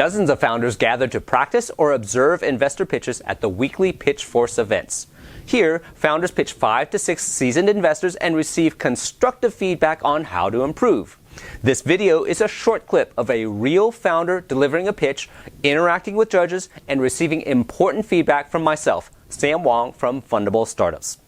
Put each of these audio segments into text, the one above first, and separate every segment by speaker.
Speaker 1: Dozens of founders gather to practice or observe investor pitches at the weekly Pitch Force events. Here, founders pitch 5 to 6 seasoned investors and receive constructive feedback on how to improve. This video is a short clip of a real founder delivering a pitch, interacting with judges, and receiving important feedback from myself, Sam Wong from Fundable Startups.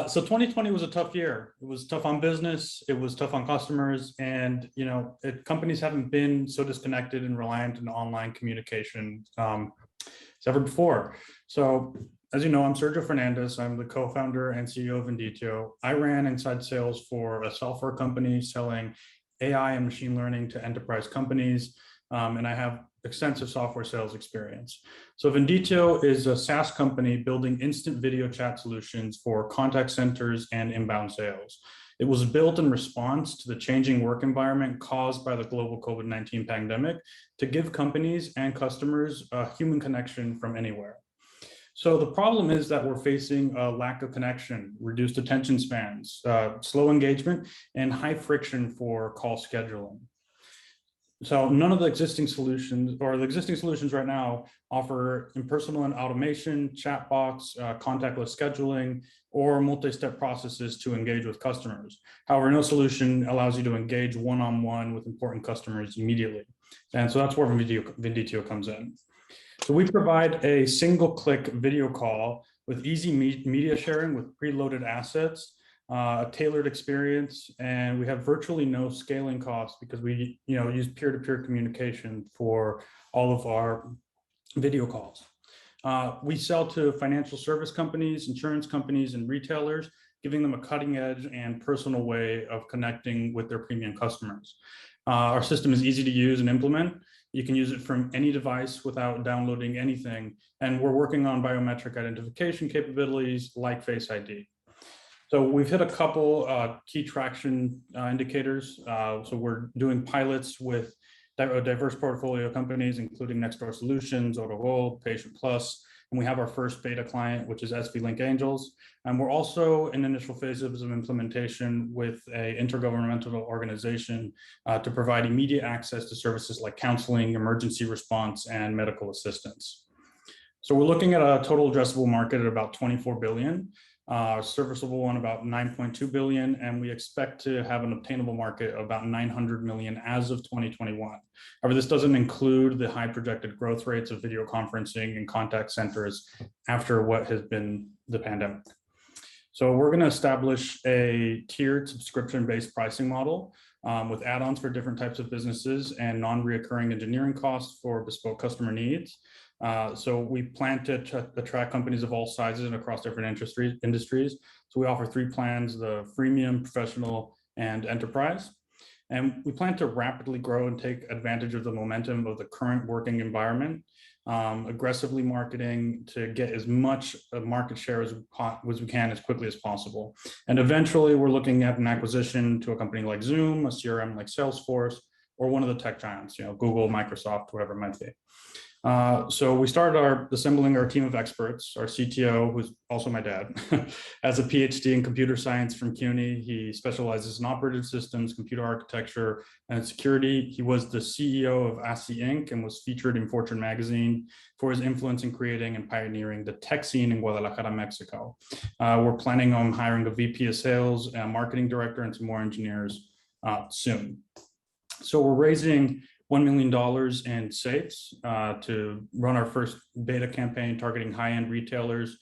Speaker 2: So 2020 was a tough year. It was tough on business. It was tough on customers. And, companies haven't been so disconnected and reliant on online communication as ever before. So, as you know, I'm Sergio Fernandez. I'm the co-founder and CEO of Funditio. I ran inside sales for a software company selling AI and machine learning to enterprise companies. And I have extensive software sales experience. So Funditio is a SaaS company building instant video chat solutions for contact centers and inbound sales. It was built in response to the changing work environment caused by the global COVID-19 pandemic to give companies and customers a human connection from anywhere. So the problem is that we're facing a lack of connection, reduced attention spans, slow engagement, and high friction for call scheduling. So none of the existing solutions right now offer impersonal and automation, chatbots, contactless scheduling, or multi-step processes to engage with customers. However, no solution allows you to engage one-on-one with important customers immediately. And so that's where Funditio comes in. So we provide a single-click video call with easy media sharing with preloaded assets, a tailored experience, and we have virtually no scaling costs because we use peer-to-peer communication for all of our video calls. We sell to financial service companies, insurance companies, and retailers, giving them a cutting edge and personal way of connecting with their premium customers. Our system is easy to use and implement. You can use it from any device without downloading anything, and we're working on biometric identification capabilities like Face ID. So we've hit a couple key traction indicators. So we're doing pilots with a diverse portfolio of companies, including Nextdoor Solutions, AutoGold, Patient Plus, and we have our first beta client, which is SV Link Angels. And we're also in initial phases of implementation with an intergovernmental organization to provide immediate access to services like counseling, emergency response, and medical assistance. So we're looking at a total addressable market at about 24 billion. Serviceable one about 9.2 billion, and we expect to have an obtainable market of about 900 million as of 2021. However, this doesn't include the high projected growth rates of video conferencing and contact centers after what has been the pandemic. So we're going to establish a tiered subscription-based pricing model with add-ons for different types of businesses and non-reoccurring engineering costs for bespoke customer needs. So we plan to attract companies of all sizes and across different industries. So we offer 3 plans: the freemium, professional, and enterprise. And we plan to rapidly grow and take advantage of the momentum of the current working environment, aggressively marketing to get as much market share as we can as quickly as possible. And eventually we're looking at an acquisition to a company like Zoom, a CRM like Salesforce, or one of the tech giants, Google, Microsoft, whatever it might be. So we started assembling our team of experts. Our CTO, who's also my dad, has a PhD in computer science from CUNY. He specializes in operating systems, computer architecture, and security. He was the CEO of ASCII Inc. and was featured in Fortune magazine for his influence in creating and pioneering the tech scene in Guadalajara, Mexico. We're planning on hiring a VP of sales, a marketing director, and some more engineers soon. So we're raising $1 million in SAFEs to run our first beta campaign targeting high-end retailers,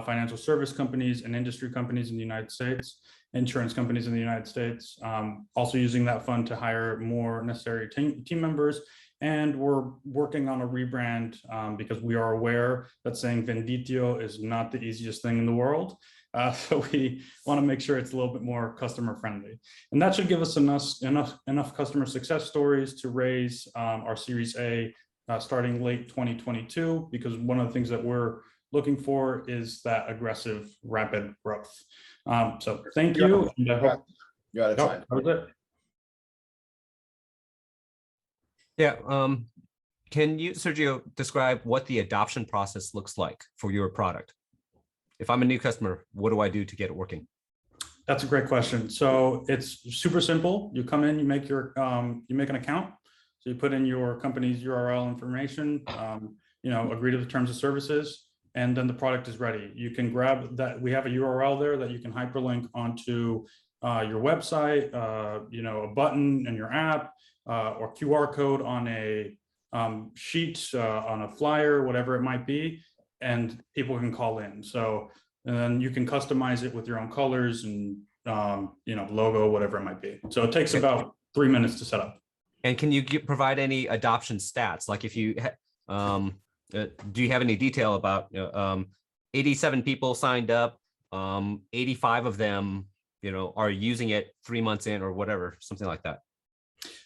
Speaker 2: financial service companies, and industry companies in the United States, insurance companies in the United States. Also using that fund to hire more necessary team members. And we're working on a rebrand because we are aware that saying Funditio is not the easiest thing in the world. So we want to make sure it's a little bit more customer friendly. And that should give us enough customer success stories to raise our Series A starting late 2022, because one of the things that we're looking for is that aggressive, rapid growth. So thank you. And I hope
Speaker 3: you're out of time.
Speaker 2: That was it.
Speaker 1: Yeah. Can you, Sergio, describe what the adoption process looks like for your product? If I'm a new customer, what do I do to get it working?
Speaker 2: That's a great question. So it's super simple. You come in, you make you make an account. So you put in your company's URL information, agree to the terms of services, and then the product is ready. You can grab that. We have a URL there that you can hyperlink onto your website, a button in your app, or QR code on a sheet, on a flyer, whatever it might be, and people can call in. So, and then you can customize it with your own colors and logo, whatever it might be. So it takes about 3 minutes to set up.
Speaker 1: And can you provide any adoption stats? Like if you, do you have any detail about 87 people signed up, 85 of them, are using it 3 months in or whatever, something like that?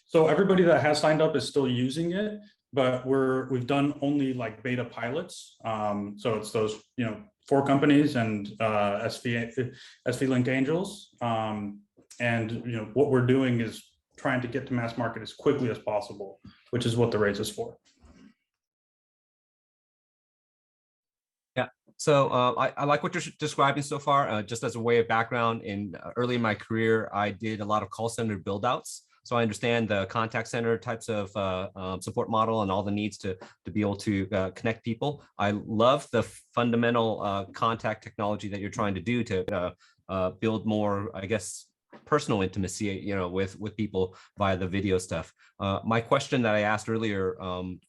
Speaker 2: So everybody that has signed up is still using it, but we've done only like beta pilots. So it's those, 4 companies and SV Link Angels. And what we're doing is trying to get to mass market as quickly as possible, which is what the raise is for.
Speaker 1: Yeah. So I like what you're describing so far. Just as a way of background, early in my career, I did a lot of call center build outs. So I understand the contact center types of support model and all the needs to be able to connect people. I love the fundamental contact technology that you're trying to do to build more, I guess, personal intimacy, with people via the video stuff. My question that I asked earlier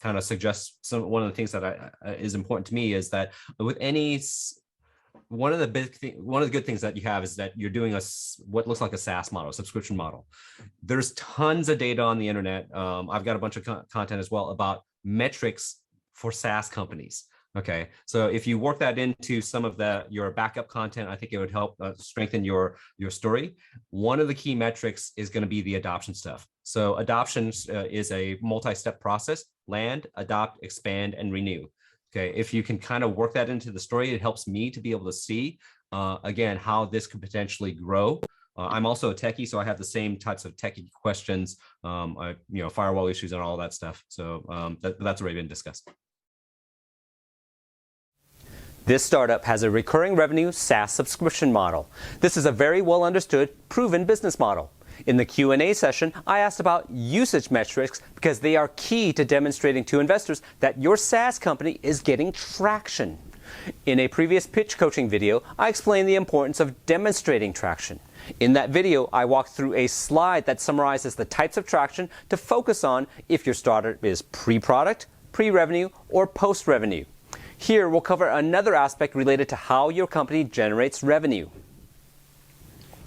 Speaker 1: kind of suggests one of the things that is important to me is that with one of the good things that you have is that you're doing what looks like a SaaS model, subscription model. There's tons of data on the internet. I've got a bunch of content as well about metrics for SaaS companies. Okay, so if you work that into some of your backup content, I think it would help strengthen your story. One of the key metrics is going to be the adoption stuff. So adoption is a multi-step process: land, adopt, expand, and renew. Okay, if you can kind of work that into the story, it helps me to be able to see, again, how this could potentially grow. I'm also a techie, so I have the same types of techie questions, firewall issues and all that stuff. So that's already been discussed. This startup has a recurring revenue SaaS subscription model. This is a very well understood, proven business model. In the Q&A session, I asked about usage metrics because they are key to demonstrating to investors that your SaaS company is getting traction. In a previous pitch coaching video, I explained the importance of demonstrating traction. In that video, I walked through a slide that summarizes the types of traction to focus on if your startup is pre-product, pre-revenue, or post-revenue. Here, we'll cover another aspect related to how your company generates revenue.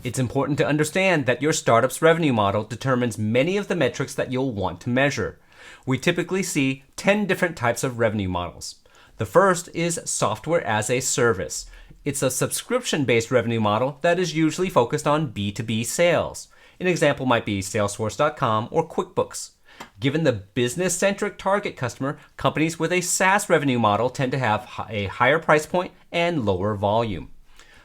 Speaker 1: It's important to understand that your startup's revenue model determines many of the metrics that you'll want to measure. We typically see 10 different types of revenue models. The first is software as a service. It's a subscription-based revenue model that is usually focused on B2B sales. An example might be Salesforce.com or QuickBooks. Given the business-centric target customer, companies with a SaaS revenue model tend to have a higher price point and lower volume.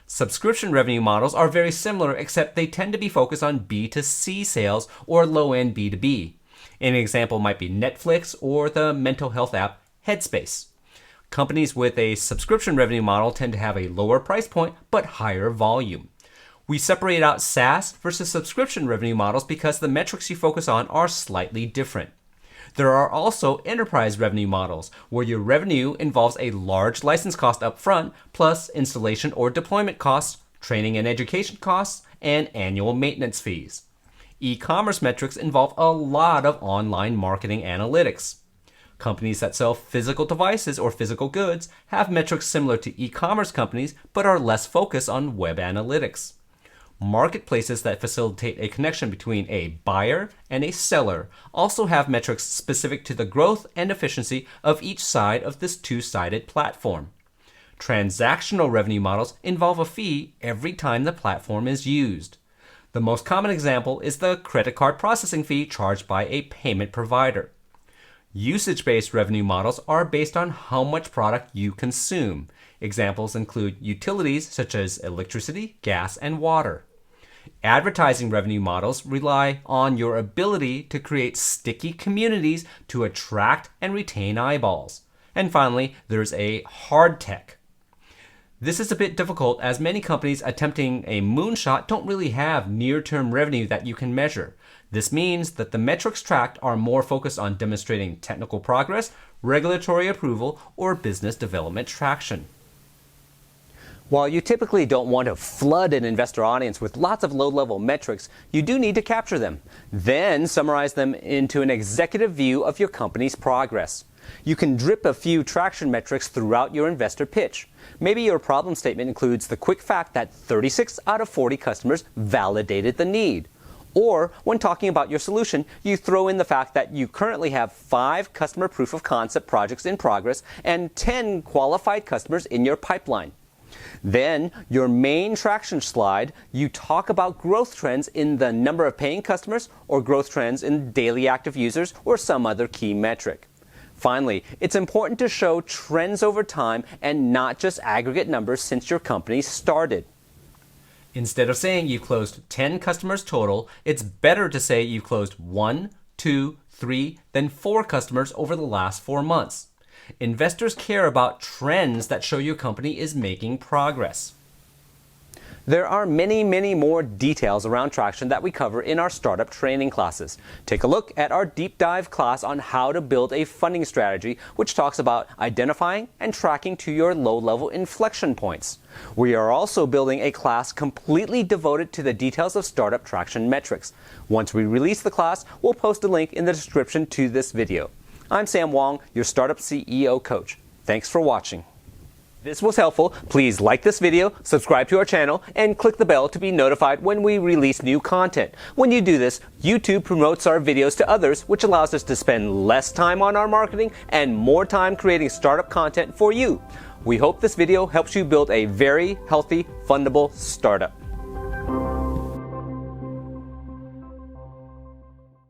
Speaker 1: Subscription revenue models are very similar, except they tend to be focused on B2C sales or low-end B2B. An example might be Netflix or the mental health app Headspace. Companies with a subscription revenue model tend to have a lower price point but higher volume. We separate out SaaS versus subscription revenue models because the metrics you focus on are slightly different. There are also enterprise revenue models, where your revenue involves a large license cost up front, plus installation or deployment costs, training and education costs, and annual maintenance fees. E-commerce metrics involve a lot of online marketing analytics. Companies that sell physical devices or physical goods have metrics similar to e-commerce companies, but are less focused on web analytics. Marketplaces that facilitate a connection between a buyer and a seller also have metrics specific to the growth and efficiency of each side of this two-sided platform. Transactional revenue models involve a fee every time the platform is used. The most common example is the credit card processing fee charged by a payment provider. Usage-based revenue models are based on how much product you consume. Examples include utilities such as electricity, gas, and water. Advertising revenue models rely on your ability to create sticky communities to attract and retain eyeballs. And finally, there's a hard tech. This is a bit difficult as many companies attempting a moonshot don't really have near-term revenue that you can measure. This means that the metrics tracked are more focused on demonstrating technical progress, regulatory approval, or business development traction. While you typically don't want to flood an investor audience with lots of low-level metrics, you do need to capture them. Then summarize them into an executive view of your company's progress. You can drip a few traction metrics throughout your investor pitch. Maybe your problem statement includes the quick fact that 36 out of 40 customers validated the need. Or, when talking about your solution, you throw in the fact that you currently have 5 customer proof of concept projects in progress and 10 qualified customers in your pipeline. Then, your main traction slide, you talk about growth trends in the number of paying customers or growth trends in daily active users or some other key metric. Finally, it's important to show trends over time and not just aggregate numbers since your company started. Instead of saying you closed 10 customers total, it's better to say you closed 1, 2, 3, then 4 customers over the last 4 months. Investors care about trends that show your company is making progress. There are many more details around traction that we cover in our startup training classes. Take a look at our deep dive class on how to build a funding strategy, which talks about identifying and tracking to your low-level inflection points. We are also building a class completely devoted to the details of startup traction metrics. Once we release the class, we'll post a link in the description to this video. I'm Sam Wong, your Startup CEO Coach. Thanks for watching. If this was helpful, please like this video, subscribe to our channel, and click the bell to be notified when we release new content. When you do this, YouTube promotes our videos to others, which allows us to spend less time on our marketing and more time creating startup content for you. We hope this video helps you build a very healthy, fundable startup.